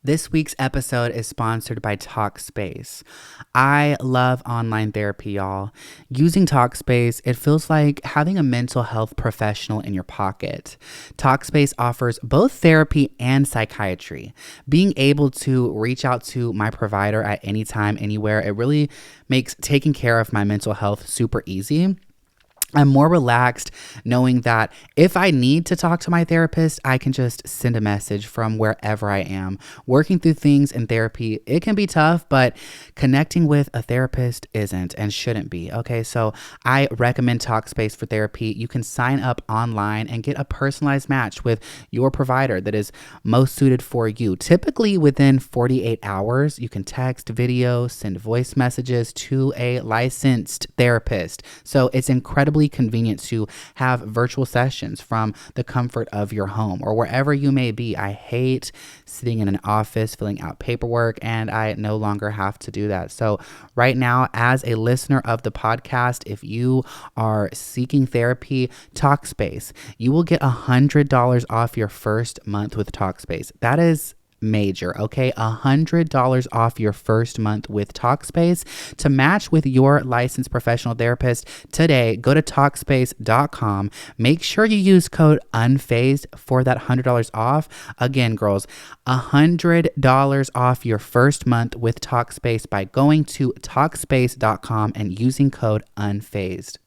This week's episode is sponsored by Talkspace. I love online therapy, y'all. Using Talkspace, it feels like having a mental health professional in your pocket. Talkspace offers both therapy and psychiatry. Being able to reach out to my provider at any time, anywhere, it really makes taking care of my mental health super easy. I'm more relaxed knowing that if I need to talk to my therapist, I can just send a message from wherever I am. Working through things in therapy, it can be tough, but connecting with a therapist isn't and shouldn't be. Okay, so I recommend Talkspace for therapy. You can sign up online and get a personalized match with your provider that is most suited for you. Typically within 48 hours, you can text, video, send voice messages to a licensed therapist. So it's incredibly convenient to have virtual sessions from the comfort of your home or wherever you may be. I hate sitting in an office filling out paperwork, and I no longer have to do that. So right now, as a listener of the podcast, if you are seeking therapy, Talkspace, you will get $100 off your first month with Talkspace. That is major, okay? $100 off your first month with Talkspace. To match with your licensed professional therapist today, go to Talkspace.com. Make sure you use code Unfazed for that $100 off. Again, girls, $100 off your first month with Talkspace by going to Talkspace.com and using code Unfazed.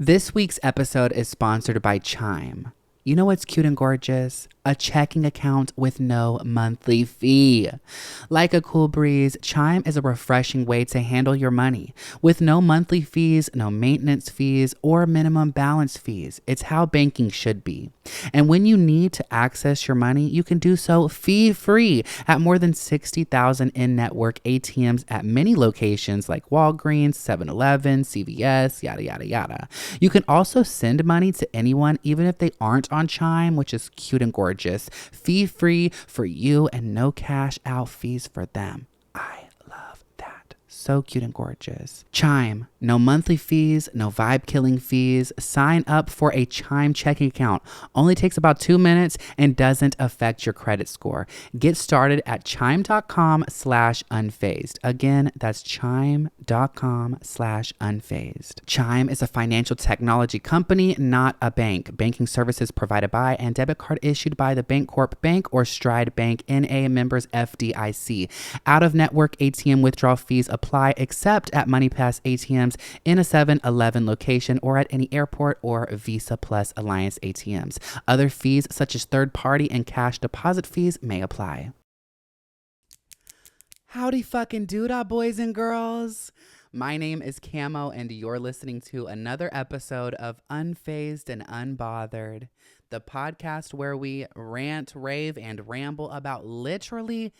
This week's episode is sponsored by Chime. You know what's cute and gorgeous? A checking account with no monthly fee. Like a cool breeze, Chime is a refreshing way to handle your money with no monthly fees, no maintenance fees, or minimum balance fees. It's how banking should be. And when you need to access your money, you can do so fee-free at more than 60,000 in-network ATMs at many locations like Walgreens, 7-Eleven, CVS, yada, yada, yada. You can also send money to anyone even if they aren't on Chime, which is cute and gorgeous. Fee-free for you and no cash out fees for them. I love that. So cute and gorgeous. Chime, no monthly fees, no vibe killing fees. Sign up for a Chime checking account. Only takes about 2 minutes and doesn't affect your credit score. Get started at chime.com/unfazed. Again, that's chime.com/unfazed. Chime is a financial technology company, not a bank. Banking services provided by and debit card issued by the Bancorp Bank or Stride Bank, N.A. members FDIC. Out-of-network ATM withdrawal fees apply except at MoneyPass ATMs in a 7-Eleven location or at any airport or Visa Plus Alliance ATMs. Other fees such as third-party and cash deposit fees may apply. Howdy fucking doodah, boys and girls. My name is Camo, and you're listening to another episode of Unfazed and Unbothered, the podcast where we rant, rave, and ramble about literally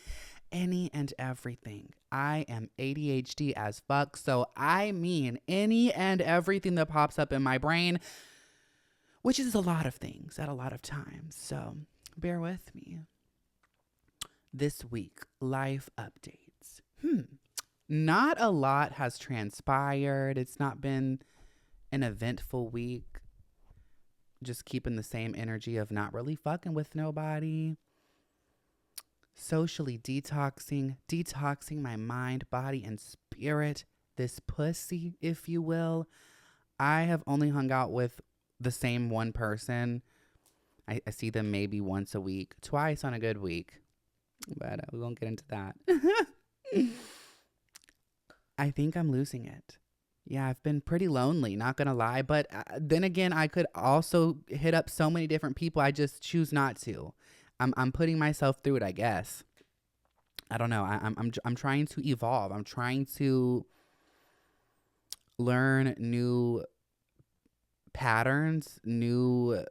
any and everything. I am ADHD as fuck, so I mean any and everything that pops up in my brain, which is a lot of things at a lot of times. So bear with me. This week, life updates. Not a lot has transpired. It's not been an eventful week. Just keeping the same energy of not really fucking with nobody. Socially detoxing my mind, body, and spirit. This pussy, if you will. I have only hung out with the same one person. I see them maybe once a week, twice on a good week. But we won't get into that. I think I'm losing it. Yeah, I've been pretty lonely, not gonna lie. But then again, I could also hit up so many different people. I just choose not to. I'm putting myself through it, I guess. I don't know. I'm trying to evolve. I'm trying to learn new patterns, new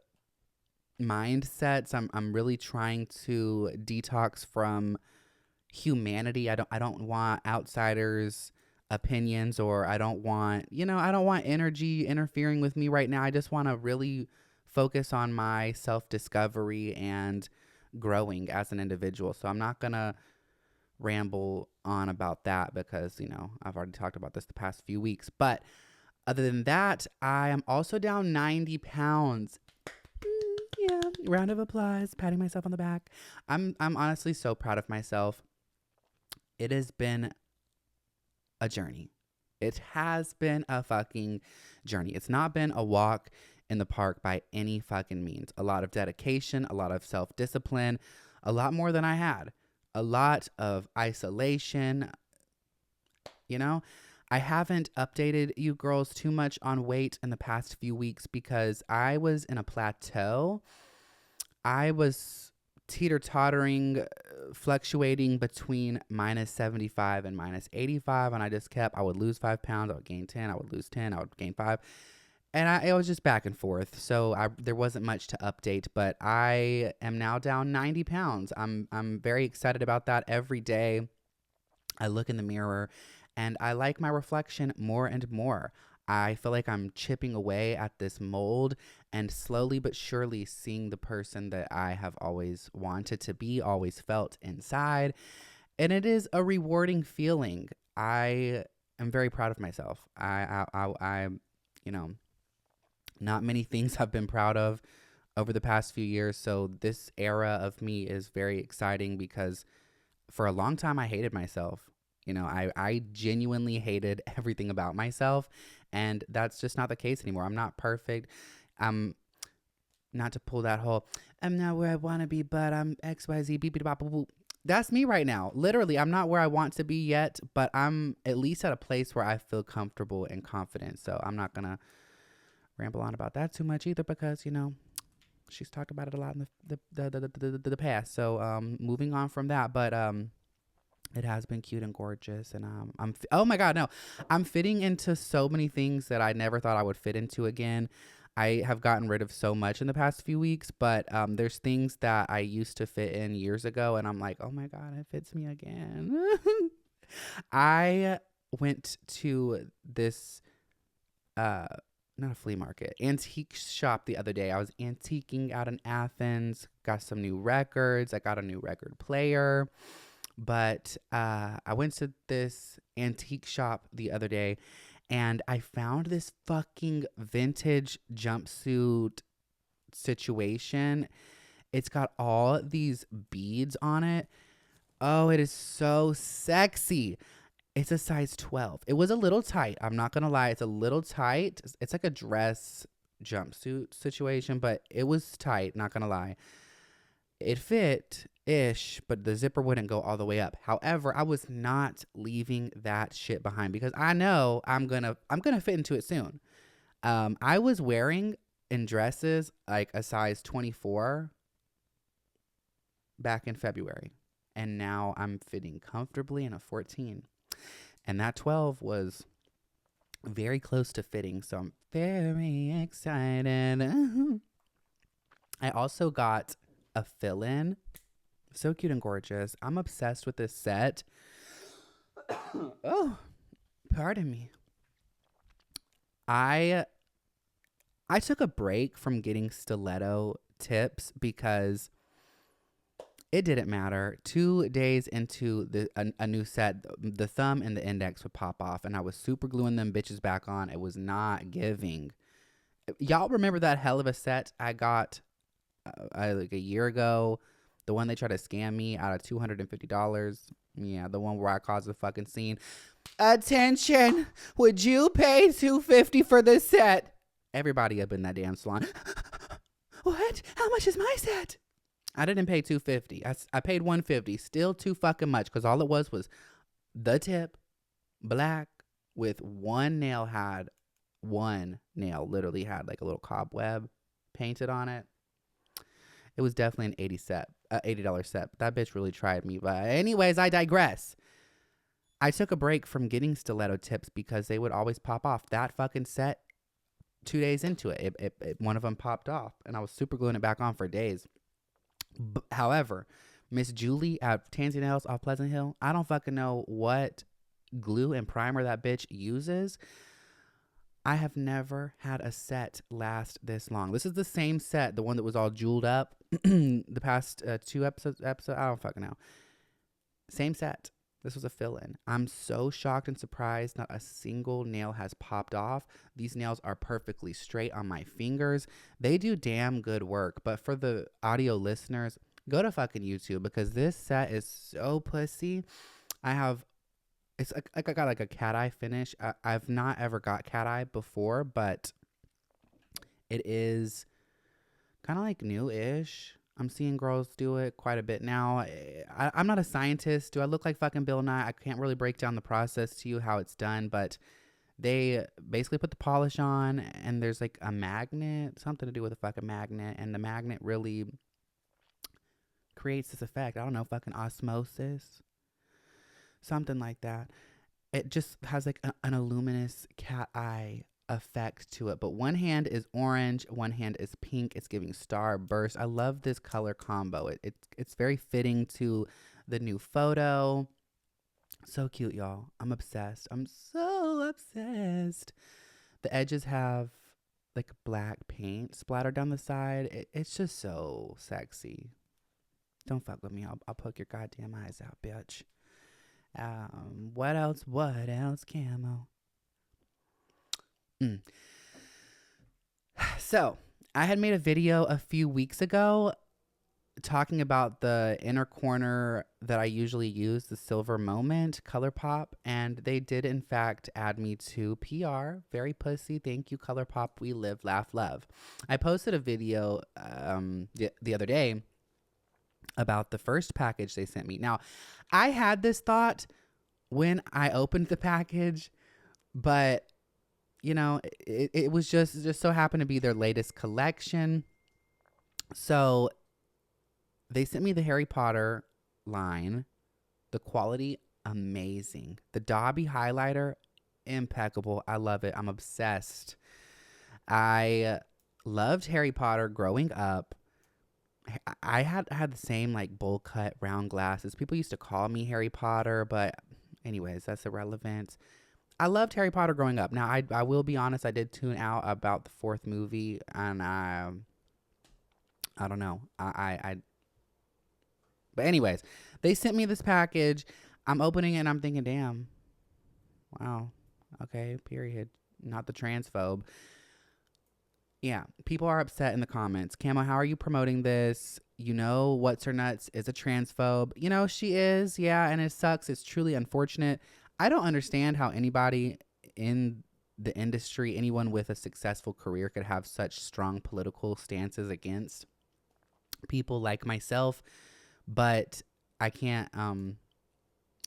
mindsets. I'm really trying to detox from humanity. I don't want outsiders opinions, or I don't want, I don't want energy interfering with me right now. I just want to really focus on my self-discovery and growing as an individual. So I'm not going to ramble on about that because, I've already talked about this the past few weeks. But other than that, I am also down 90 pounds. Yeah, round of applause, patting myself on the back. I'm honestly so proud of myself. It has been a journey. It has been a fucking journey. It's not been a walk in the park by any fucking means. A lot of dedication, a lot of self-discipline, a lot more than I had. A lot of isolation. I haven't updated you girls too much on weight in the past few weeks because I was in a plateau. I was teeter-tottering, fluctuating between minus 75 and minus 85. And I would lose 5 pounds. I would gain 10. I would lose 10. I would gain 5. And it was just back and forth. So there wasn't much to update, but I am now down 90 pounds. I'm very excited about that. Every day I look in the mirror and I like my reflection more and more. I feel like I'm chipping away at this mold and slowly but surely seeing the person that I have always wanted to be, always felt inside. And it is a rewarding feeling. I am very proud of myself. I not many things I've been proud of over the past few years. So this era of me is very exciting because for a long time I hated myself. I genuinely hated everything about myself, and that's just not the case anymore. I'm not perfect. I'm not to pull that whole, I'm not where I want to be, but I'm XYZ, beep, beep, bop, boop, boop. That's me right now. Literally, I'm not where I want to be yet, but I'm at least at a place where I feel comfortable and confident. So I'm not going to ramble on about that too much either because, she's talked about it a lot in the past. So moving on from that, but it has been cute and gorgeous, and oh my god, no, I'm fitting into so many things that I never thought I would fit into again. I have gotten rid of so much in the past few weeks, but there's things that I used to fit in years ago, and I'm like, oh my god, it fits me again. I went to this not a flea market, antique shop the other day. I was antiquing out in Athens, got some new records. I got a new record player. But I went to this antique shop the other day and I found this fucking vintage jumpsuit situation. It's got all these beads on it. Oh, it is so sexy. It's a size 12. It was a little tight. I'm not going to lie. It's a little tight. It's like a dress jumpsuit situation, but it was tight. Not going to lie. It fit ish, but the zipper wouldn't go all the way up. However, I was not leaving that shit behind because I know I'm gonna fit into it soon. I was wearing in dresses like a size 24 back in February, and now I'm fitting comfortably in a 14, and that 12 was very close to fitting, so I'm very excited. I also got a fill-in. So cute and gorgeous. I'm obsessed with this set. Oh, pardon me. I took a break from getting stiletto tips because it didn't matter. 2 days into a new set, the thumb and the index would pop off, and I was super gluing them bitches back on. It was not giving. Y'all remember that hell of a set I got like a year ago? The one they tried to scam me out of $250. Yeah, the one where I caused a fucking scene. Attention! Would you pay $250 for this set? Everybody up in that damn salon. What? How much is my set? I didn't pay $250. I paid $150. Still too fucking much because all it was the tip, black, with one nail literally had like a little cobweb painted on it. It was definitely an $80 set. That bitch really tried me. But anyways, I digress. I took a break from getting stiletto tips because they would always pop off. That fucking set, 2 days into it, one of them popped off. And I was super gluing it back on for days. However, Miss Julie at Tansy Nails off Pleasant Hill, I don't fucking know what glue and primer that bitch uses, I have never had a set last this long. This is the same set, the one that was all jeweled up the past two episodes. I don't fucking know. Same set. This was a fill-in. I'm so shocked and surprised. Not a single nail has popped off. These nails are perfectly straight on my fingers. They do damn good work. But for the audio listeners, go to fucking YouTube because this set is so pussy. It's like I got like a cat eye finish. I've not ever got cat eye before, but it is kind of like new-ish. I'm seeing girls do it quite a bit now. I'm not a scientist. Do I look like fucking Bill Nye? I can't really break down the process to you, how it's done, but they basically put the polish on and there's like a magnet, something to do with a fucking magnet, and the magnet really creates this effect. I don't know, fucking osmosis, something like that. It just has like an luminous cat eye effect to it, but one hand is orange, one hand is pink. It's giving starburst. I love this color combo. It's very fitting to the new photo. So cute, y'all. I'm obsessed. I'm so obsessed. The edges have like black paint splattered down the side. It's just so sexy. Don't fuck with me. I'll poke your goddamn eyes out, bitch. What else, Camo? So I had made a video a few weeks ago talking about the inner corner that I usually use, the Silver Moment ColourPop, and they did in fact add me to PR. Very pussy. Thank you, ColourPop. We live, laugh, love. I posted a video the other day about the first package they sent me. Now, I had this thought when I opened the package, but you know, it was just so happened to be their latest collection. So they sent me the Harry Potter line. The quality, amazing. The Dobby highlighter, impeccable. I love it. I'm obsessed. I loved Harry Potter growing up. I had the same like bowl cut round glasses. People used to call me Harry Potter, but anyways, that's irrelevant. I loved Harry Potter growing up. Now, I will be honest, I did tune out about the fourth movie, and I don't know. But anyways, they sent me this package. I'm opening it and I'm thinking, damn, wow, okay, period. Not the transphobe. Yeah, people are upset in the comments. Camo, how are you promoting this? You know, What's Her Nuts is a transphobe. You know, she is, yeah, and it sucks. It's truly unfortunate. I don't understand how anybody in the industry, anyone with a successful career, could have such strong political stances against people like myself. But I can't,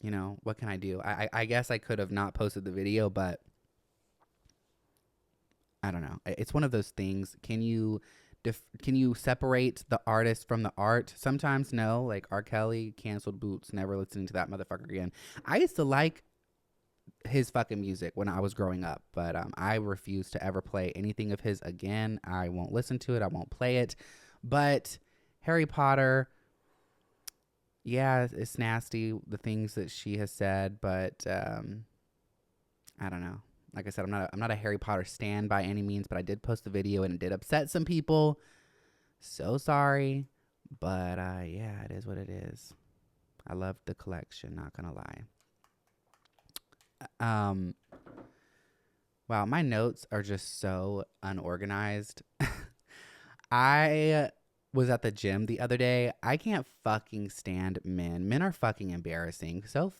you know, what can I do? I guess I could have not posted the video, but I don't know. It's one of those things. Can you separate the artist from the art? Sometimes no. Like R. Kelly, canceled boots, never listening to that motherfucker again. I used to like his fucking music when I was growing up, but I refuse to ever play anything of his again. I won't listen to it. I won't play it. But Harry Potter, yeah, it's nasty, the things that she has said, but I don't know. Like I said, I'm not a Harry Potter stan by any means, but I did post the video and it did upset some people. So sorry, but yeah, it is what it is. I love the collection, not gonna lie. Wow, my notes are just so unorganized. I was at the gym the other day. I can't fucking stand men. Men are fucking embarrassing. So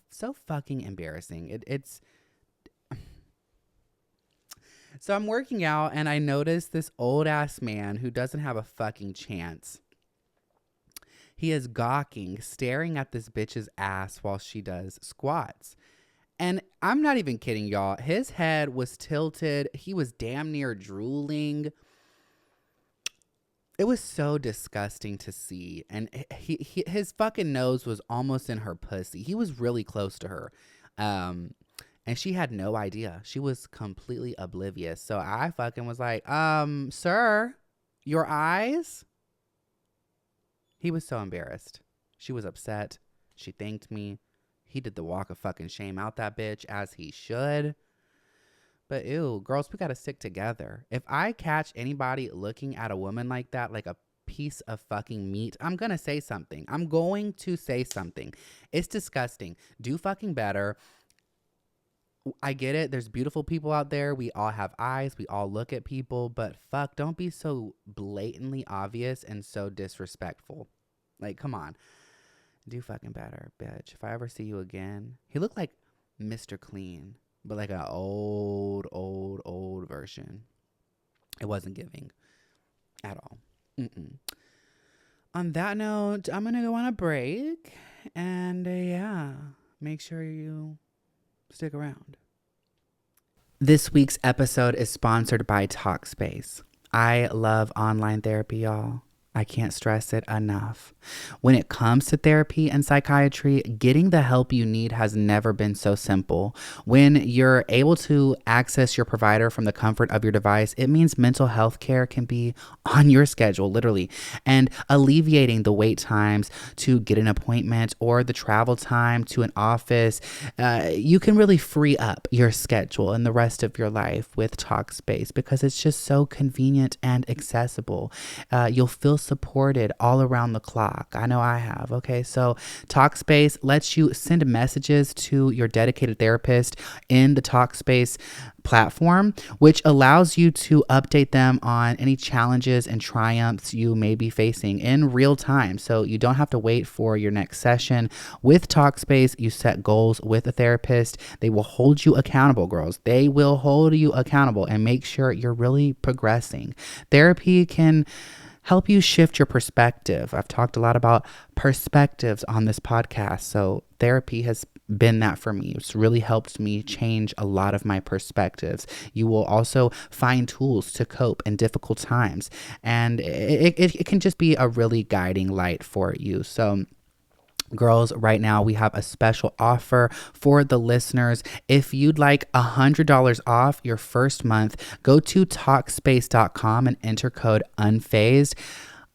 fucking embarrassing. It's So I'm working out and I notice this old ass man who doesn't have a fucking chance. He is gawking, staring at this bitch's ass while she does squats. And I'm not even kidding, y'all. His head was tilted. He was damn near drooling. It was so disgusting to see. And his fucking nose was almost in her pussy. He was really close to her. And she had no idea. She was completely oblivious. So I fucking was like, sir, your eyes? He was so embarrassed. She was upset. She thanked me. He did the walk of fucking shame out that bitch, as he should. But ew, girls, we gotta stick together. If I catch anybody looking at a woman like that, like a piece of fucking meat, I'm gonna say something. I'm going to say something. It's disgusting. Do fucking better. I get it. There's beautiful people out there. We all have eyes. We all look at people. But fuck, don't be so blatantly obvious and so disrespectful. Like, come on. Do fucking better, bitch. If I ever see you again. He looked like Mr. Clean, but like an old version. It wasn't giving at all. Mm-mm. On that note, I'm going to go on a break. And yeah, make sure you stick around. This week's episode is sponsored by Talkspace. I love online therapy, y'all. I can't stress it enough. When it comes to therapy and psychiatry, getting the help you need has never been so simple. When you're able to access your provider from the comfort of your device, it means mental health care can be on your schedule, literally, and alleviating the wait times to get an appointment or the travel time to an office. You can really free up your schedule and the rest of your life with Talkspace because it's just so convenient and accessible. You'll feel supported all around the clock. I know I have. Okay, so Talkspace lets you send messages to your dedicated therapist in the Talkspace platform, which allows you to update them on any challenges and triumphs you may be facing in real time. So you don't have to wait for your next session. With Talkspace, you set goals with a therapist. They will hold you accountable, girls. They will hold you accountable and make sure you're really progressing. Therapy can help you shift your perspective. I've talked a lot about perspectives on this podcast. So therapy has been that for me. It's really helped me change a lot of my perspectives. You will also find tools to cope in difficult times. And it can just be a really guiding light for you. So girls, right now we have a special offer for the listeners. If you'd like $100 off your first month, go to Talkspace.com and enter code Unfazed.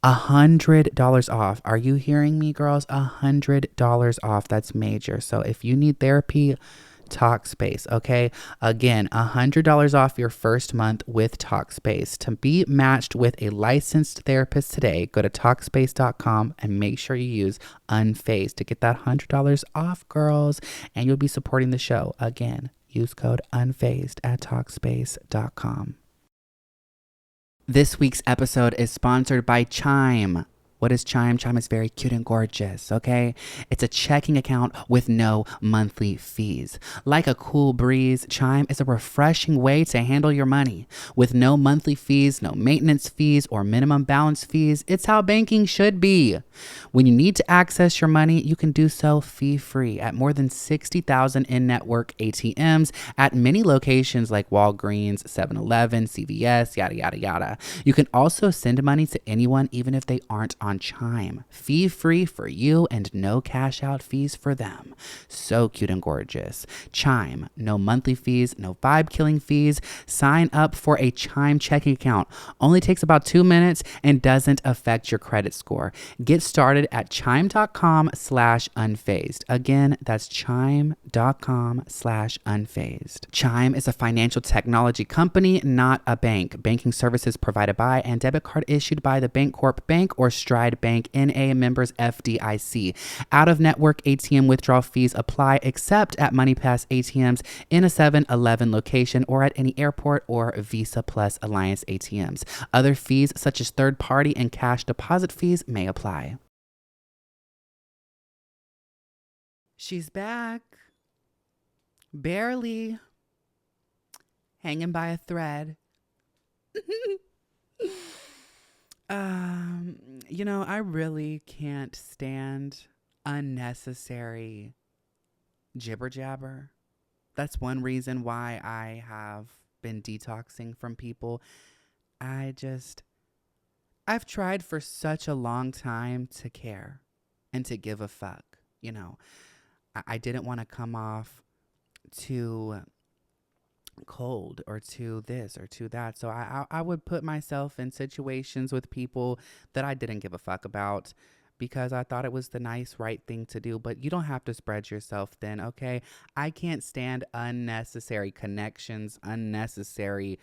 $100 off. Are you hearing me, girls? $100 off. That's major. So if you need therapy, Talkspace, okay? Again, $100 off your first month with Talkspace. To be matched with a licensed therapist today, go to Talkspace.com and make sure you use Unfazed to get that $100 off, girls, and you'll be supporting the show. Again, use code Unfazed at Talkspace.com. This week's episode is sponsored by Chime. What is Chime? Chime is very cute and gorgeous, okay? It's a checking account with no monthly fees. Like a cool breeze, Chime is a refreshing way to handle your money. With no monthly fees, no maintenance fees, or minimum balance fees, it's how banking should be. When you need to access your money, you can do so fee-free at more than 60,000 in-network ATMs at many locations like Walgreens, 7-Eleven, CVS, yada, yada, yada. You can also send money to anyone even if they aren't on Chime. Fee-free for you and no cash out fees for them. So cute and gorgeous. Chime, no monthly fees, no vibe killing fees. Sign up for a Chime checking account. Only takes about 2 minutes and doesn't affect your credit score. Get started at chime.com/unfazed. Again, that's chime.com/unfazed. Chime is a financial technology company, not a bank. Banking services provided by and debit card issued by the Bancorp Bank or Stride Bank, N.A. members FDIC. Out-of-network ATM withdrawal fees apply except at MoneyPass ATMs in a 7-Eleven location or at any airport or Visa Plus Alliance ATMs. Other fees such as third-party and cash deposit fees may apply. She's back. Barely. Hanging by a thread. I really can't stand unnecessary jibber jabber. That's one reason why I have been detoxing from people. I've tried for such a long time to care and to give a fuck. I didn't want to come off too cold or to this or to that. So I would put myself in situations with people that I didn't give a fuck about because I thought it was the nice, right thing to do. But you don't have to spread yourself thin, okay? I can't stand unnecessary connections, unnecessary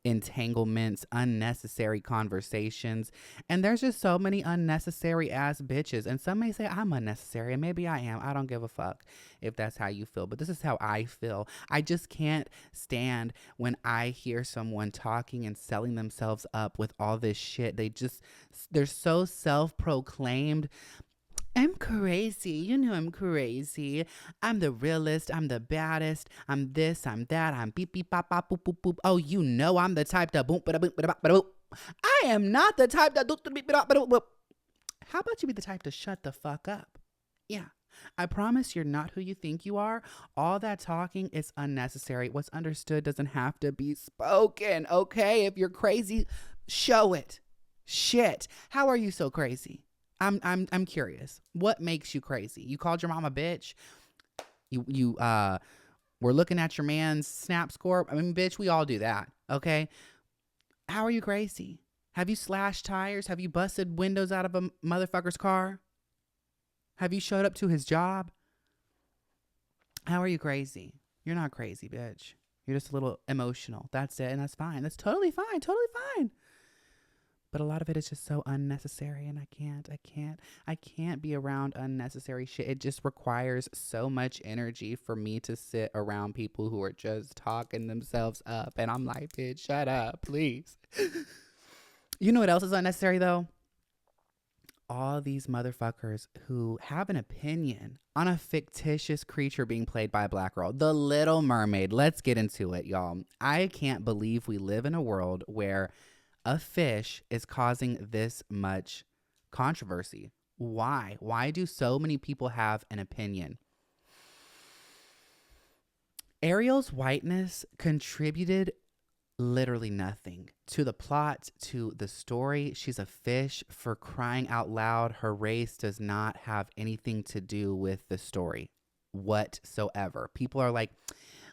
entanglements, unnecessary conversations. And there's just so many unnecessary ass bitches. And some may say I'm unnecessary, and maybe I am. I don't give a fuck if that's how you feel. But this is how I feel. I just can't stand when I hear someone talking and selling themselves up with all this shit. They're so self-proclaimed. I'm crazy. You know I'm crazy. I'm the realest. I'm the baddest. I'm this. I'm that. I'm beep beep bop bop boop boop boop. Oh, you know I'm the type to boop ba boop ba boop. I am not the type to doop beep bop boop boop. How about you be the type to shut the fuck up? Yeah. I promise you're not who you think you are. All that talking is unnecessary. What's understood doesn't have to be spoken. Okay? If you're crazy, show it. Shit. How are you so crazy? I'm curious. What makes you crazy? You called your mom a bitch. You were looking at your man's snap score. I mean, bitch, we all do that. Okay. How are you crazy? Have you slashed tires? Have you busted windows out of a motherfucker's car? Have you showed up to his job? How are you crazy? You're not crazy, bitch. You're just a little emotional. That's it. And that's fine. That's totally fine. Totally fine. But a lot of it is just so unnecessary, and I can't be around unnecessary shit. It just requires so much energy for me to sit around people who are just talking themselves up. And I'm like, bitch, shut up, please. You know what else is unnecessary though? All these motherfuckers who have an opinion on a fictitious creature being played by a black girl. The Little Mermaid. Let's get into it, y'all. I can't believe we live in a world where a fish is causing this much controversy. Why? Why do so many people have an opinion? Ariel's whiteness contributed literally nothing to the plot, to the story. She's a fish, for crying out loud. Her race does not have anything to do with the story whatsoever. People are like,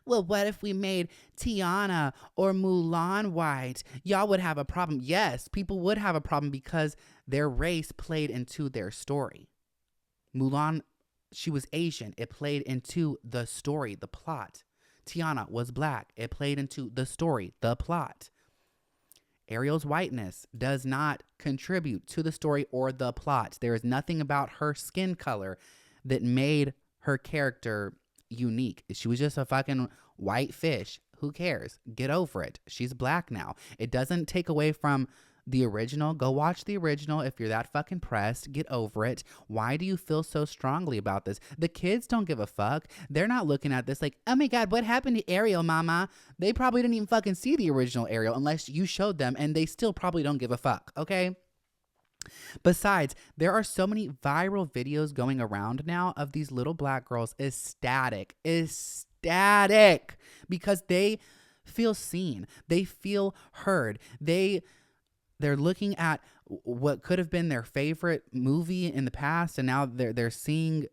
well, what if we made Tiana or Mulan white? Y'all would have a problem. Yes, people would have a problem because their race played into their story. Mulan, she was Asian. It played into the story, the plot. Tiana was black. It played into the story, the plot. Ariel's whiteness does not contribute to the story or the plot. There is nothing about her skin color that made her character unique. She was just a fucking white fish. Who cares? Get over it. She's black now. It doesn't take away from the original. Go watch the original if you're that fucking pressed. Get over it. Why do you feel so strongly about this? The kids don't give a fuck. They're not looking at this like, oh my God, what happened to Ariel, mama? They probably didn't even fucking see the original Ariel unless you showed them, and they still probably don't give a fuck, okay? Besides, there are so many viral videos going around now of these little black girls ecstatic because they feel seen. They feel heard. They're looking at what could have been their favorite movie in the past, and now they're seeing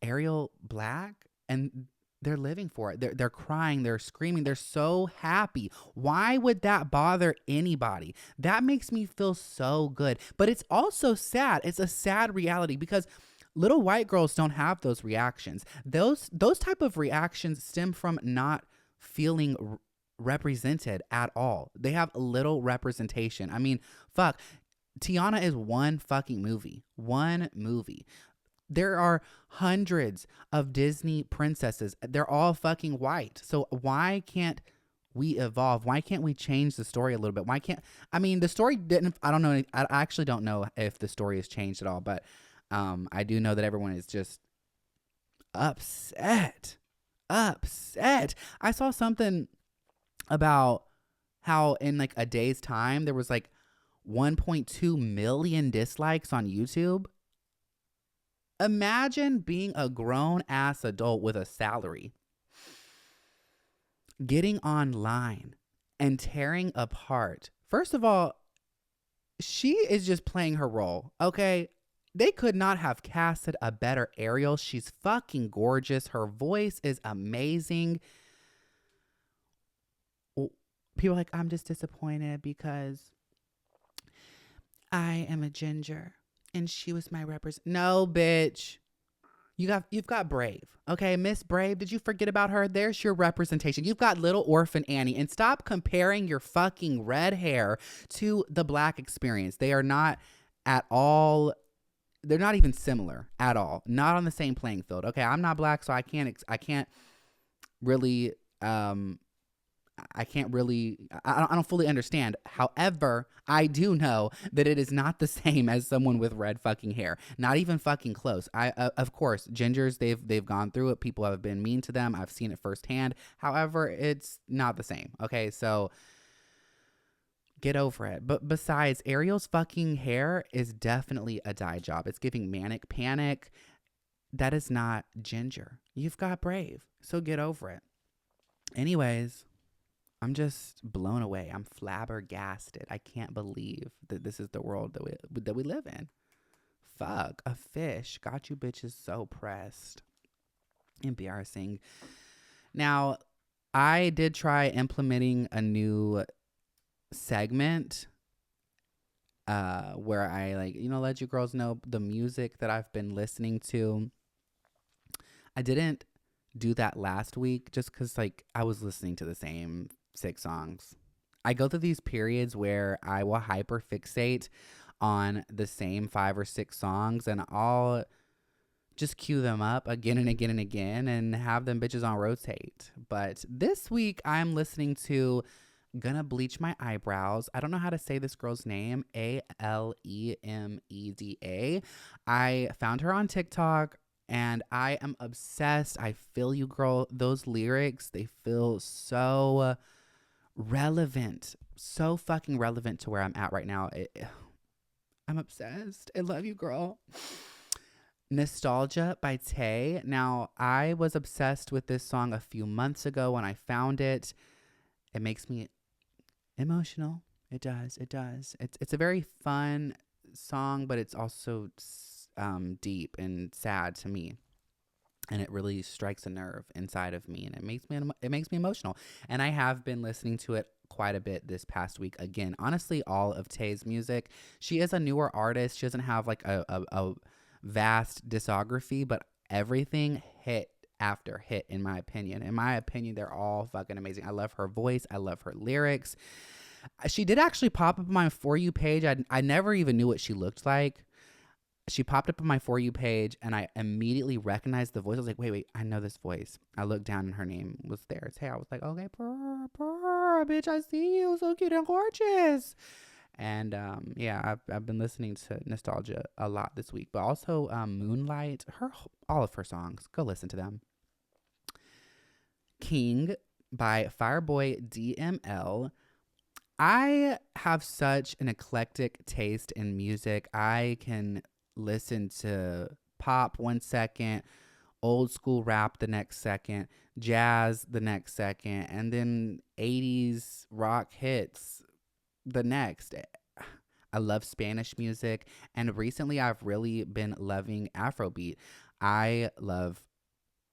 Ariel black, and they're living for it. They're crying, they're screaming, they're so happy. Why would that bother anybody? That makes me feel so good. But it's also sad. It's a sad reality because little white girls don't have those reactions. Those type of reactions stem from not feeling represented at all. They have little representation. I mean, fuck. Tiana is one fucking movie. One movie. There are hundreds of Disney princesses. They're all fucking white. So why can't we evolve? Why can't we change the story a little bit? The story didn't, I don't know. I actually don't know if the story has changed at all, but I do know that everyone is just upset. I saw something about how in like a day's time, there was like 1.2 million dislikes on YouTube. Imagine being a grown ass adult with a salary, getting online and tearing apart. First of all, she is just playing her role, okay? They could not have casted a better Ariel. She's fucking gorgeous. Her voice is amazing. People are like, I'm just disappointed because I am a ginger And she was my represent. No, bitch. You've got Brave. Okay, Miss Brave, did you forget about her? There's your representation. You've got Little Orphan Annie. And stop comparing your fucking red hair to the Black experience. They are not at all, they're not even similar at all. Not on the same playing field. Okay, I'm not Black, so I can't really I don't fully understand. However, I do know that it is not the same as someone with red fucking hair. Not even fucking close. Of course, gingers, they've gone through it. People have been mean to them. I've seen it firsthand. However, it's not the same. Okay, so get over it. But besides, Ariel's fucking hair is definitely a dye job. It's giving manic panic. That is not Ginger. You've got Brave. So get over it. Anyways, I'm just blown away. I'm flabbergasted. I can't believe that this is the world that we live in. Fuck, a fish got you bitches so pressed. Embarrassing. Now, I did try implementing a new segment where I let you girls know the music that I've been listening to. I didn't do that last week just because I was listening to the same 6 songs. I go through these periods where I will hyper fixate on the same 5 or 6 songs, and I'll just cue them up again and again and again and have them bitches on rotate. But this week I'm listening to Gonna Bleach My Eyebrows. I don't know how to say this girl's name. Alemeda. I found her on TikTok and I am obsessed. I feel you, girl. Those lyrics, they feel so relevant. So fucking relevant to where I'm at right now. I'm obsessed. I love you, girl. Nostalgia by Tay. Now, I was obsessed with this song a few months ago when I found it. It makes me emotional. It does. It's a very fun song, but it's also deep and sad to me. And it really strikes a nerve inside of me, and it makes me emotional. And I have been listening to it quite a bit this past week. Again, honestly, all of Tay's music. She is a newer artist. She doesn't have a vast discography, but everything hit after hit, in my opinion. In my opinion, they're all fucking amazing. I love her voice. I love her lyrics. She did actually pop up on my For You page. I never even knew what she looked like. She popped up on my For You page, and I immediately recognized the voice. I was like, wait, I know this voice. I looked down, and her name was there. It's Hey. I was like, okay, purr, bitch, I see you. So cute and gorgeous. And yeah, I've been listening to Nostalgia a lot this week, but also Moonlight, all of her songs. Go listen to them. King by Fireboy DML. I have such an eclectic taste in music. I can listen to pop 1 second, old school rap the next second, jazz the next second, and then 80s rock hits the next. I love Spanish music, and recently I've really been loving Afrobeat. I love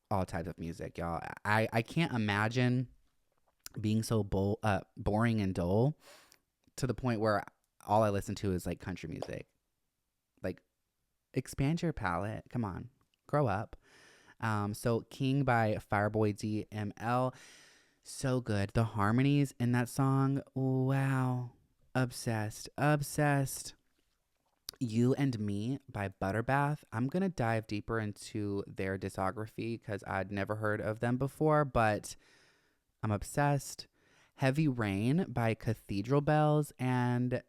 all types of music, y'all. I can't imagine being so boring and dull to the point where all I listen to is country music. Expand your palette. Come on, grow up. So King by Fireboy DML. So good. The harmonies in that song. Wow. Obsessed. You and Me by Butterbath. I'm going to dive deeper into their discography because I'd never heard of them before, but I'm obsessed. Heavy Rain by Cathedral Bells, and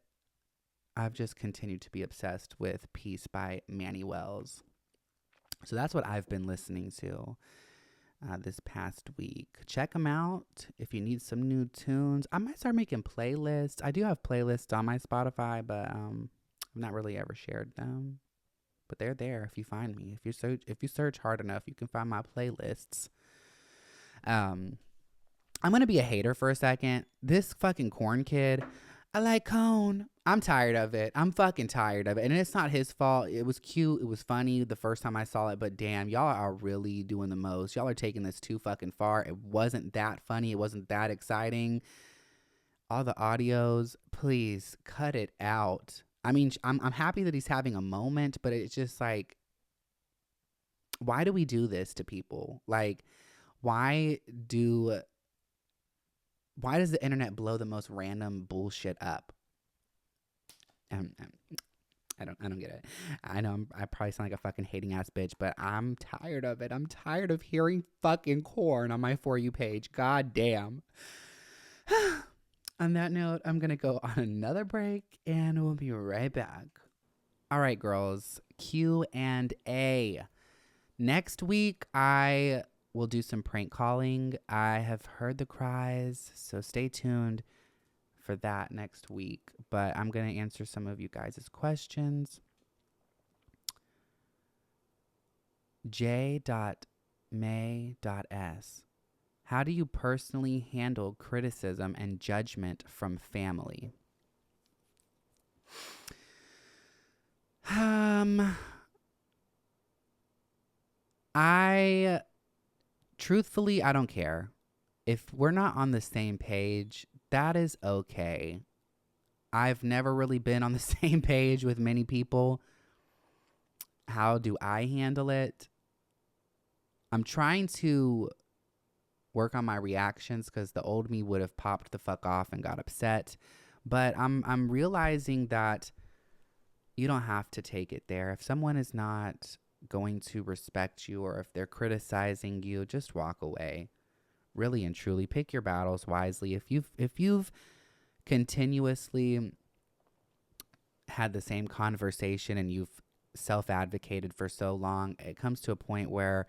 I've just continued to be obsessed with Peace by Manny Wells. So that's what I've been listening to this past week. Check them out if you need some new tunes. I might start making playlists. I do have playlists on my Spotify, but I've not really ever shared them. But they're there if you find me. If you search hard enough, you can find my playlists. I'm gonna be a hater for a second. This fucking Corn kid, I like Cone. I'm tired of it. I'm fucking tired of it. And it's not his fault. It was cute. It was funny the first time I saw it. But damn, y'all are really doing the most. Y'all are taking this too fucking far. It wasn't that funny. It wasn't that exciting. All the audios, please cut it out. I mean, I'm happy that he's having a moment, but it's just like, why do we do this to people? Like, why do why does the internet blow the most random bullshit up? Um, um, I don't get it. I know I probably sound like a fucking hating ass bitch, but I'm tired of it. I'm tired of hearing fucking corn on my For You page. God damn. On that note, I'm gonna go on another break, and we'll be right back. All right, girls. Q and A. Next week, I will do some prank calling. I have heard the cries, so stay tuned for that next week. But I'm going to answer some of you guys' questions. J.May.S. How do you personally handle criticism and judgment from family? I truthfully, I don't care. If we're not on the same page, that is okay. I've never really been on the same page with many people. How do I handle it? I'm trying to work on my reactions because the old me would have popped the fuck off and got upset. But I'm realizing that you don't have to take it there. If someone is not going to respect you, or if they're criticizing you, just walk away. Really and truly, pick your battles wisely. If you've continuously had the same conversation and you've self-advocated for so long, it comes to a point where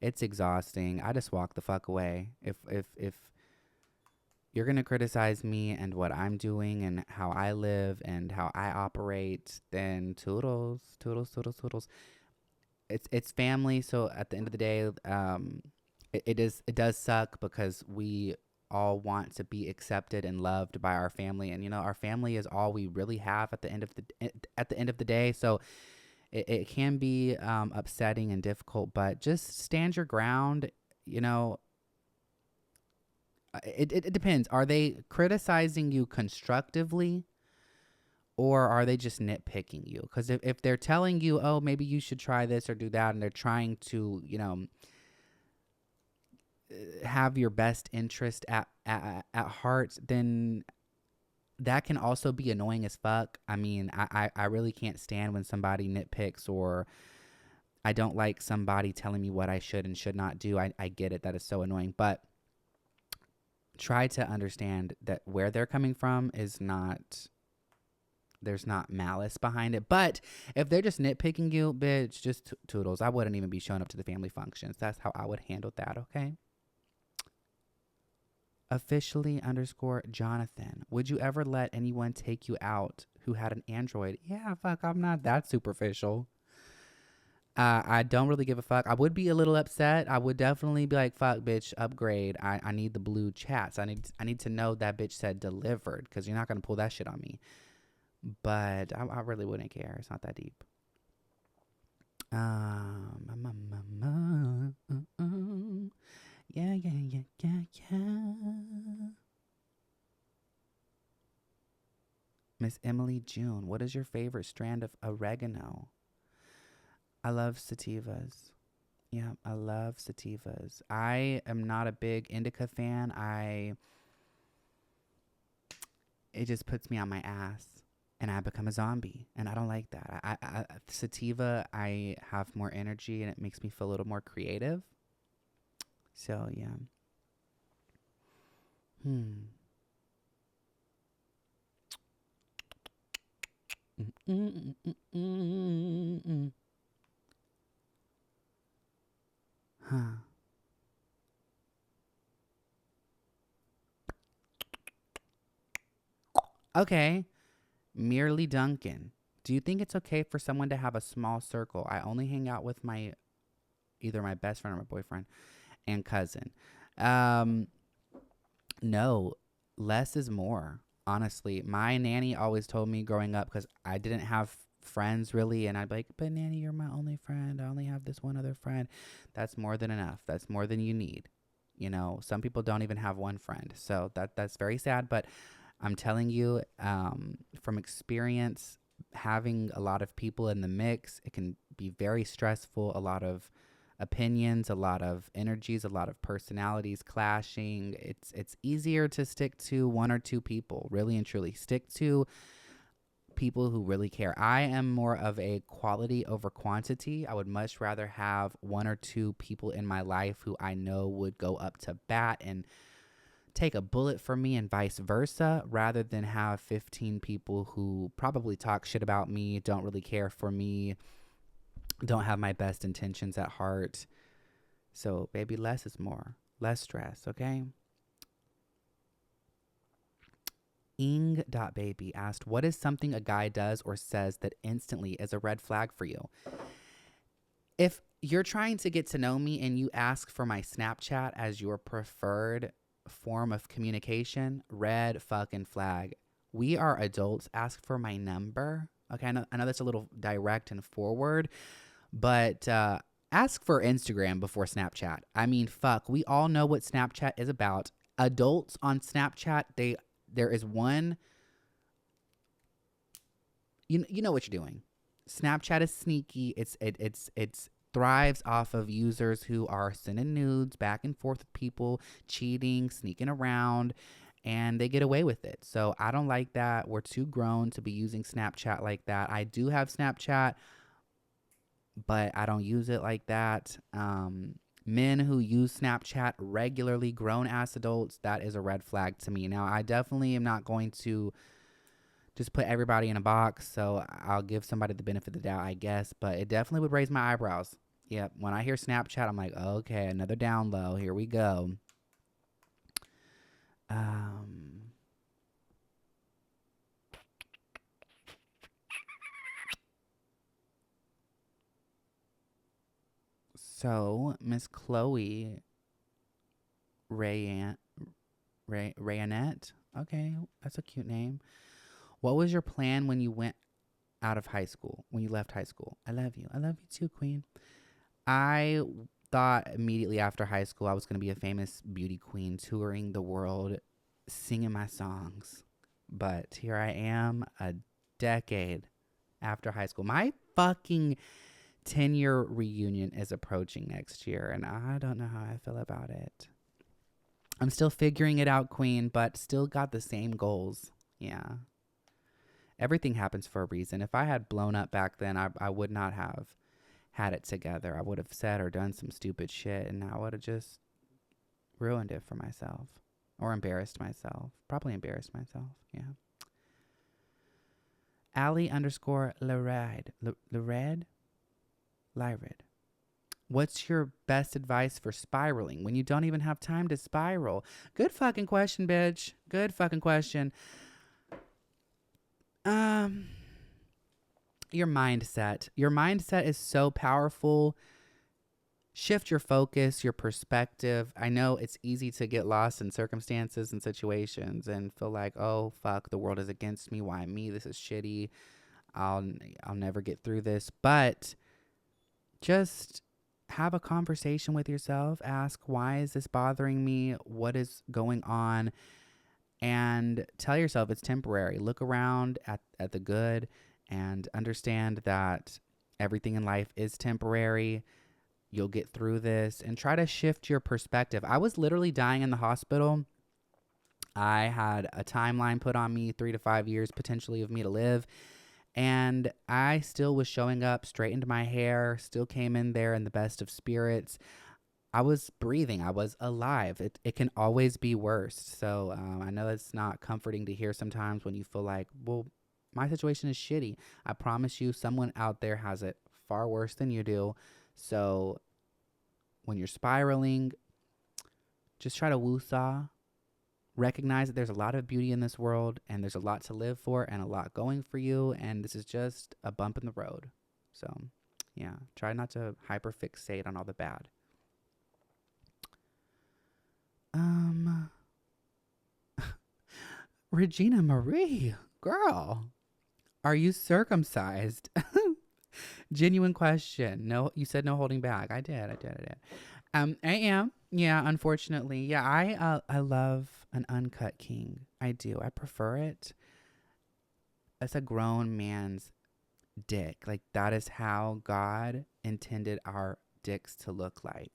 it's exhausting. I just walk the fuck away. If you're going to criticize me and what I'm doing and how I live and how I operate, then toodles, toodles, toodles, toodles. It's family, so at the end of the day, it does suck because we all want to be accepted and loved by our family, and our family is all we really have at the end of the day. So it can be upsetting and difficult, but just stand your ground. It depends. Are they criticizing you constructively, or are they just nitpicking you? Because if they're telling you, oh, maybe you should try this or do that, and they're trying to have your best interest at heart, then that can also be annoying as fuck. I mean, I really can't stand when somebody nitpicks, or I don't like somebody telling me what I should and should not do. I get it. That is so annoying. But try to understand that where they're coming from is not, there's not malice behind it. But if they're just nitpicking you, bitch, just toodles. I wouldn't even be showing up to the family functions. That's how I would handle that, okay? Officially_Jonathan. Would you ever let anyone take you out who had an Android? Yeah, fuck, I'm not that superficial. I don't really give a fuck. I would be a little upset. I would definitely be like, fuck, bitch, upgrade. I need the blue chats. I need to know that bitch said delivered, because you're not going to pull that shit on me. But I really wouldn't care. It's not that deep. Yeah. Miss Emily June, what is your favorite strand of oregano? I love sativas. Yeah, I love sativas. I am not a big indica fan. It just puts me on my ass and I become a zombie, and I don't like that. Sativa, I have more energy and it makes me feel a little more creative. So yeah. Huh. Okay. Merely Duncan. Do you think it's okay for someone to have a small circle? I only hang out with either my best friend or my boyfriend and cousin. No, less is more. Honestly, my nanny always told me growing up, because I didn't have friends really, and I'd be like, but nanny, you're my only friend. I only have this one other friend. That's more than enough. That's more than you need. Some people don't even have one friend. So that's very sad, but I'm telling you, from experience, having a lot of people in the mix, it can be very stressful. A lot of opinions, a lot of energies, a lot of personalities clashing. It's easier to stick to one or two people, really and truly. Stick to people who really care. I am more of a quality over quantity. I would much rather have one or two people in my life who I know would go up to bat and take a bullet for me and vice versa, rather than have 15 people who probably talk shit about me, don't really care for me, don't have my best intentions at heart. So baby, less is more. Less stress, okay? Ing.baby asked, what is something a guy does or says that instantly is a red flag for you? If you're trying to get to know me and you ask for my Snapchat as your preferred form of communication, red fucking flag. We are adults. Ask for my number. Okay, I know that's a little direct and forward, but ask for Instagram before Snapchat. I mean, fuck, we all know what Snapchat is about. Adults on Snapchat, there is one, you know what you're doing. Snapchat is sneaky. It's thrives off of users who are sending nudes back and forth with people, cheating, sneaking around, and they get away with it. So I don't like that. We're too grown to be using Snapchat like that. I do have Snapchat, but I don't use it like that. Men who use Snapchat regularly, grown ass adults, that is a red flag to me. Now, I definitely am not going to just put everybody in a box, so I'll give somebody the benefit of the doubt, I guess, but it definitely would raise my eyebrows. Yep, when I hear Snapchat, I'm like, okay, another down low. Here we go. So, Miss Chloe Rayanette, okay, that's a cute name. What was your plan when you went out of high school, when you left high school? I love you. I love you too, queen. I thought immediately after high school I was going to be a famous beauty queen touring the world, singing my songs. But here I am a decade after high school. My fucking 10-year reunion is approaching next year, and I don't know how I feel about it. I'm still figuring it out, queen, but still got the same goals. Yeah. Everything happens for a reason. If I had blown up back then, I would not have had it together. I would have said or done some stupid shit, and I would have just ruined it for myself, or embarrassed myself. Probably embarrassed myself. Yeah. Ali_Lared. Lyrid. What's your best advice for spiraling when you don't even have time to spiral? Good fucking question, bitch. Good fucking question. Your mindset. Your mindset is so powerful. Shift your focus, your perspective. I know it's easy to get lost in circumstances and situations and feel like, oh, fuck, the world is against me. Why me? This is shitty. I'll never get through this. But just have a conversation with yourself. Ask, why is this bothering me? What is going on? And tell yourself it's temporary. Look around at the good and understand that everything in life is temporary. You'll get through this, and try to shift your perspective. I was literally dying in the hospital. I had a timeline put on me, 3 to 5 years potentially of me to live. And I still was showing up, straightened my hair, still came in there in the best of spirits. I was breathing. I was alive. It can always be worse. So I know it's not comforting to hear sometimes when you feel like, well, my situation is shitty. I promise you, someone out there has it far worse than you do. So when you're spiraling, just try to woo-saw. Recognize that there's a lot of beauty in this world, and there's a lot to live for and a lot going for you. And this is just a bump in the road. So yeah, try not to hyperfixate on all the bad. Regina Marie, girl, are you circumcised? Genuine question. No, you said no holding back. I did. I am. Yeah, unfortunately. Yeah, I love an uncut king. I do. I prefer it. It's a grown man's dick. Like, that is how God intended our dicks to look like.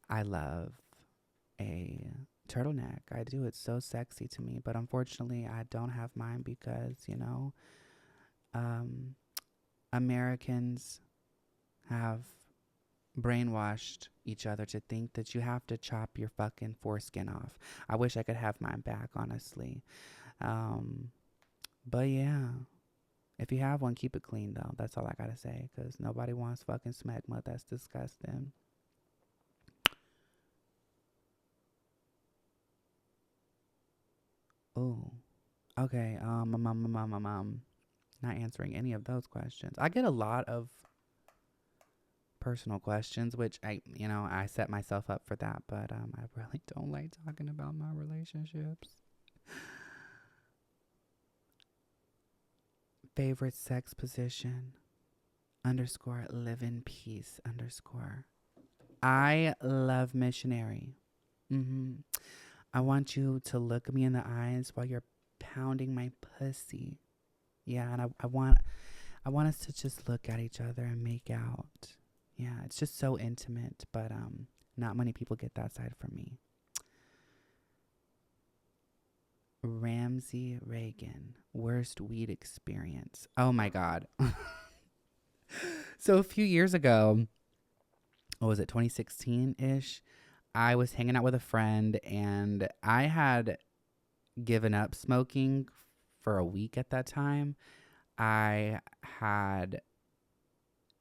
I love a turtleneck. I do. It's so sexy to me. But unfortunately, I don't have mine because, Americans have brainwashed each other to think that you have to chop your fucking foreskin off. I wish I could have mine back, honestly. But yeah, if you have one, keep it clean though. That's all I gotta say, because nobody wants fucking smegma. That's disgusting. Oh, okay. Not answering any of those questions. I get a lot of personal questions, which I set myself up for that, but I really don't like talking about my relationships. Favorite sex position underscore live in peace underscore. I love missionary. I want you to look me in the eyes while you're pounding my pussy. Yeah, and I want us to just look at each other and make out. Yeah, it's just so intimate, but not many people get that side from me. Ramsey Reagan, worst weed experience. Oh my God. So a few years ago, what was it, 2016-ish? I was hanging out with a friend and I had given up smoking for a week at that time. I had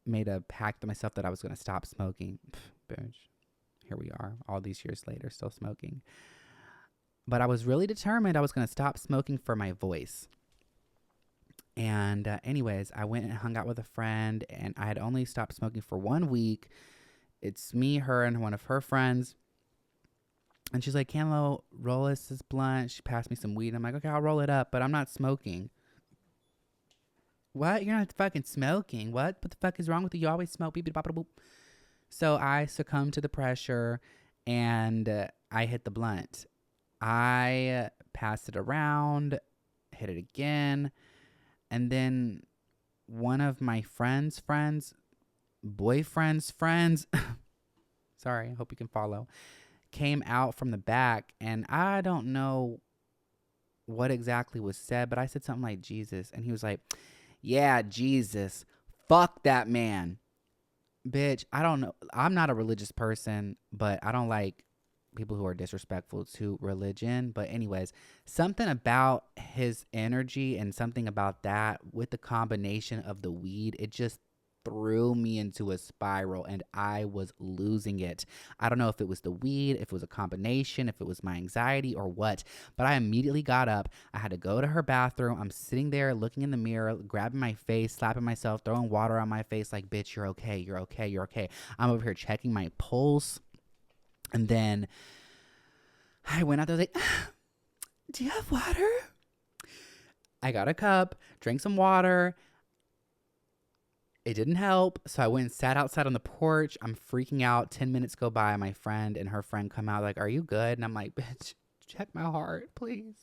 made a pact to myself that I was going to stop smoking. Bitch, here we are, all these years later, still smoking. But I was really determined I was going to stop smoking for my voice. And anyways, I went and hung out with a friend, and I had only stopped smoking for 1 week. It's me, her, and one of her friends. And she's like, Camo, roll us this blunt. She passed me some weed. I'm like, okay, I'll roll it up, but I'm not smoking. What? You're not fucking smoking? What the fuck is wrong with you? You always smoke. Beep, beep, bop, boop. So I succumbed to the pressure, and I hit the blunt. I passed it around, hit it again, and then one of my boyfriend's friends, sorry, I hope you can follow, came out from the back, and I don't know what exactly was said, but I said something like Jesus, and he was like, yeah, Jesus, fuck that man. Bitch, I don't know. I'm not a religious person, but I don't like people who are disrespectful to religion. But anyways, something about his energy and something about that with the combination of the weed, it just threw me into a spiral and I was losing it. I don't know if it was the weed, if it was a combination, if it was my anxiety or what, but I immediately got up. I had to go to her bathroom. I'm sitting there looking in the mirror, grabbing my face, slapping myself, throwing water on my face like, bitch, you're okay, you're okay, you're okay. I'm over here checking my pulse. And then I went out there like, do you have water? I got a cup, drank some water. It didn't help. So I went and sat outside on the porch. I'm freaking out. 10 minutes go by. My friend and her friend come out like, are you good? And I'm like, bitch, check my heart, please.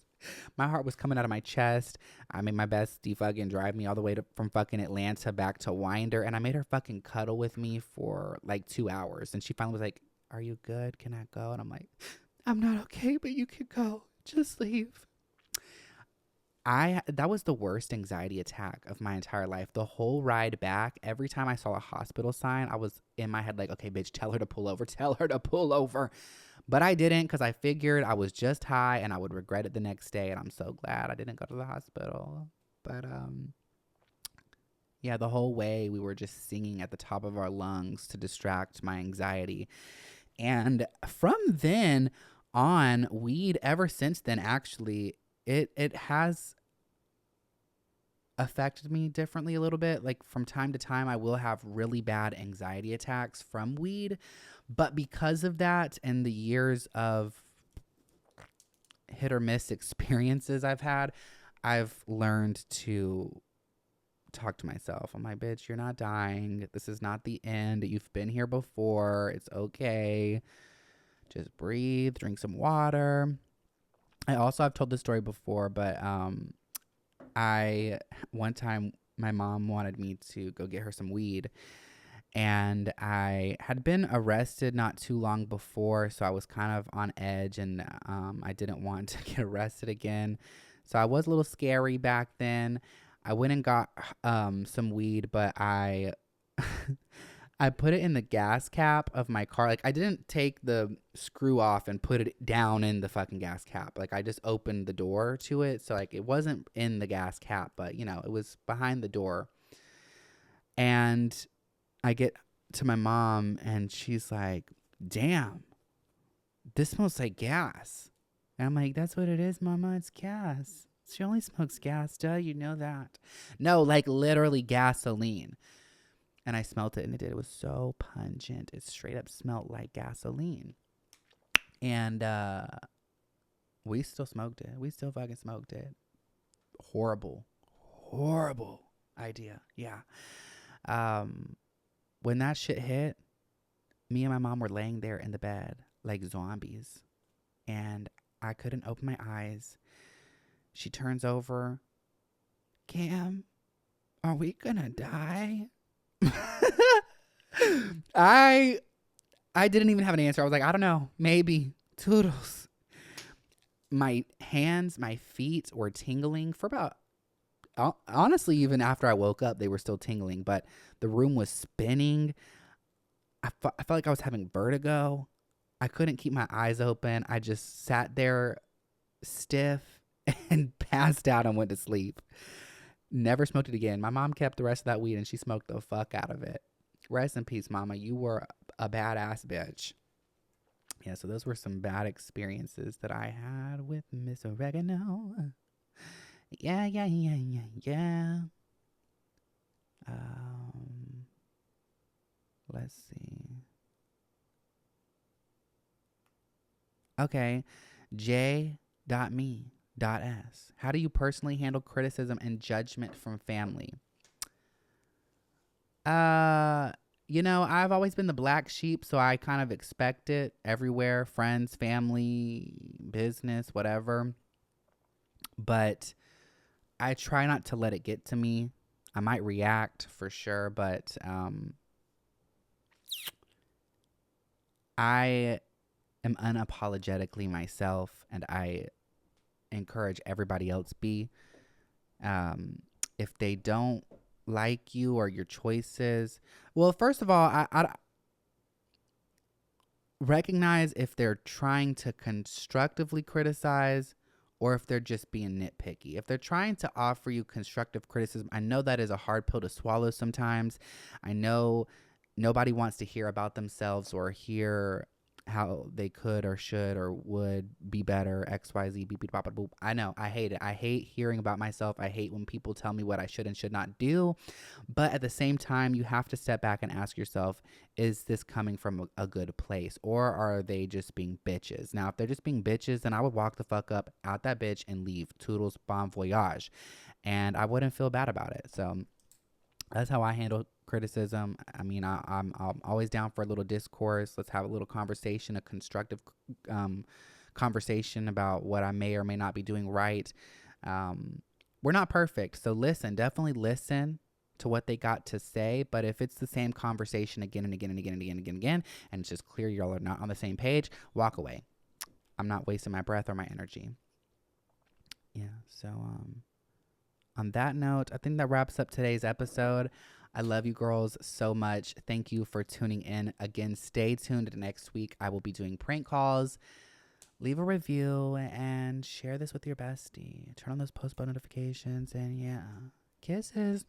My heart was coming out of my chest. I made my bestie fucking drive me all the way from fucking Atlanta back to Winder. And I made her fucking cuddle with me for like 2 hours. And she finally was like, are you good? Can I go? And I'm like, I'm not okay, but you can go. Just leave. That was the worst anxiety attack of my entire life. The whole ride back, every time I saw a hospital sign, I was in my head like, okay, bitch, tell her to pull over. Tell her to pull over. But I didn't, because I figured I was just high and I would regret it the next day. And I'm so glad I didn't go to the hospital. But yeah, the whole way we were just singing at the top of our lungs to distract my anxiety. And from then on, weed, ever since then, actually, it has affected me differently a little bit. Like from time to time, I will have really bad anxiety attacks from weed. But because of that and the years of hit or miss experiences I've had, I've learned to talk to myself. I'm like, bitch, you're not dying. This is not the end. You've been here before. It's okay. Just breathe, drink some water. I've told this story before, but I one time my mom wanted me to go get her some weed. And I had been arrested not too long before, so I was kind of on edge, and I didn't want to get arrested again. So I was a little scary back then. I went and got some weed, but I I put it in the gas cap of my car. Like, I didn't take the screw off and put it down in the fucking gas cap. Like, I just opened the door to it. So, like, it wasn't in the gas cap, but, it was behind the door. And I get to my mom, and she's like, damn, this smells like gas. And I'm like, that's what it is, mama. It's gas. She only smokes gas, duh. You know that. No, like, literally gasoline. And I smelt it, and it was so pungent. It straight up smelled like gasoline. And we still smoked it. We still fucking smoked it. Horrible idea. Yeah. When that shit hit, me and my mom were laying there in the bed like zombies. And I couldn't open my eyes. She turns over. Cam, are we gonna die? I didn't even have an answer. I was like, I don't know. Maybe. Toodles. My hands, my feet were tingling for about, honestly, even after I woke up, they were still tingling. But the room was spinning. I felt like I was having vertigo. I couldn't keep my eyes open. I just sat there stiff and passed out and went to sleep. Never smoked it again. My mom kept the rest of that weed, and she smoked the fuck out of it. Rest in peace, mama. You were a badass bitch. Yeah, so those were some bad experiences that I had with Miss Oregano. Yeah. Let's see. Okay. J.me.s. How do you personally handle criticism and judgment from family? I've always been the black sheep, so I kind of expect it everywhere. Friends, family, business, whatever. But I try not to let it get to me. I might react for sure, but I am unapologetically myself, and I encourage everybody else be. If they don't like you or your choices, well, first of all, I recognize if they're trying to constructively criticize or if they're just being nitpicky. If they're trying to offer you constructive criticism, I know that is a hard pill to swallow sometimes. I know nobody wants to hear about themselves or hear how they could or should or would be better, XYZ, beep, beep, bop, boop. I know, I hate it. I hate hearing about myself. I hate when people tell me what I should and should not do. But at the same time, you have to step back and ask yourself, is this coming from a good place, or are they just being bitches? Now, if they're just being bitches, then I would walk the fuck up out that bitch and leave. Toodles, bon voyage. And I wouldn't feel bad about it. So that's how I handle criticism. I mean, I'm always down for a little discourse. Let's have a little conversation, a constructive conversation about what I may or may not be doing right. We're not perfect, so definitely listen to what they got to say. But if it's the same conversation again and again and again and again and again and again, and it's just clear y'all are not on the same page, walk away. I'm not wasting my breath or my energy. Yeah, so on that note, I think that wraps up today's episode. I love you girls so much. Thank you for tuning in. Again, stay tuned. Next week, I will be doing prank calls. Leave a review and share this with your bestie. Turn on those post notifications. And yeah, kisses.